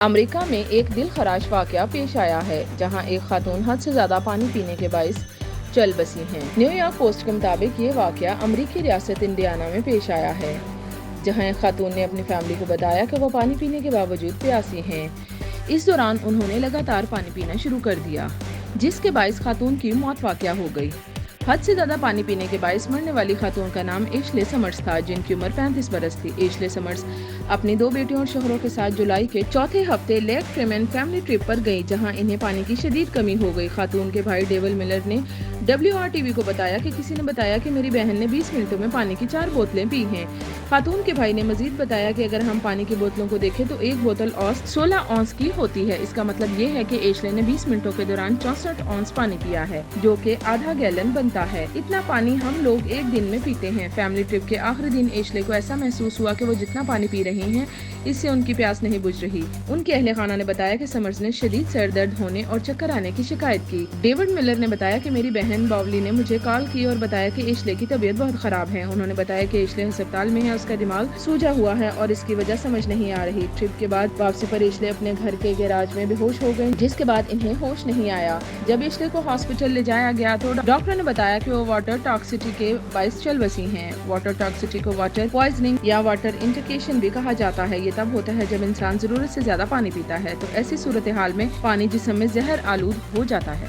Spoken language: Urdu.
امریکہ میں ایک دل خراش واقعہ پیش آیا ہے جہاں ایک خاتون حد سے زیادہ پانی پینے کے باعث چل بسی ہیں۔ نیو یارک پوسٹ کے مطابق یہ واقعہ امریکی ریاست انڈیانا میں پیش آیا ہے، جہاں ایک خاتون نے اپنی فیملی کو بتایا کہ وہ پانی پینے کے باوجود پیاسی ہیں۔ اس دوران انہوں نے لگاتار پانی پینا شروع کر دیا، جس کے باعث خاتون کی موت واقع ہو گئی۔ حد سے زیادہ پانی پینے کے باعث مرنے والی خاتون کا نام ایشلے سمرز تھا، جن کی عمر 35 برس تھی۔ ایشلے سمرز اپنی 2 بیٹیوں اور شوہروں کے ساتھ جولائی کے چوتھے ہفتے لیک ٹریمین فیملی ٹرپ پر گئی، جہاں انہیں پانی کی شدید کمی ہو گئی۔ خاتون کے بھائی ڈیول ملر نے WRTV کو بتایا کہ کسی نے بتایا کہ میری بہن نے 20 منٹوں میں پانی کی 4 بوتلیں پی ہیں۔ خاتون کے بھائی نے مزید بتایا کہ اگر ہم پانی کی بوتلوں کو دیکھیں تو ایک بوتل اوس 16 اونس کی ہوتی ہے۔ اس کا مطلب یہ ہے کہ ایشلے نے 20 منٹوں کے دوران 64 اونس پانی پیا ہے، جو کہ آدھا گیلن بنتا ہے۔ اتنا پانی ہم لوگ ایک دن میں پیتے ہیں۔ فیملی ٹرپ کے آخری دن ایشلے کو ایسا محسوس ہوا کہ وہ جتنا پانی پی رہی ہیں اس سے ان کی پیاس نہیں بجھ رہی۔ ان کے اہل خانہ نے بتایا کہ سمرز نے شدید سر درد ہونے اور چکر آنے کی شکایت کی۔ ڈیوڈ ملر نے بتایا کہ میری بہن باولی نے مجھے کال کی اور بتایا کہ ایشلے کی طبیعت بہت خراب ہے۔ انہوں نے بتایا کہ ایشلے ہسپتال میں ہے، اس کا دماغ سوجا ہوا ہے اور اس کی وجہ سمجھ نہیں آ رہی۔ ٹرپ کے بعد واپسی پر ایشلے اپنے گھر کے گیراج میں بے ہوش ہو گئی، جس کے بعد انہیں ہوش نہیں آیا۔ جب ایشلے کو ہاسپٹل لے جایا گیا تو ڈاکٹر نے بتایا کہ وہ واٹر ٹاکسٹی کے باعث چل بسی ہیں۔ واٹر ٹاکسٹی کو واٹر پوائزننگ یا واٹر انٹاکسیشن بھی کہا جاتا ہے۔ یہ تب ہوتا ہے جب انسان ضرورت سے زیادہ پانی پیتا ہے، تو ایسی صورتحال میں پانی جسم میں زہر آلود ہو جاتا ہے۔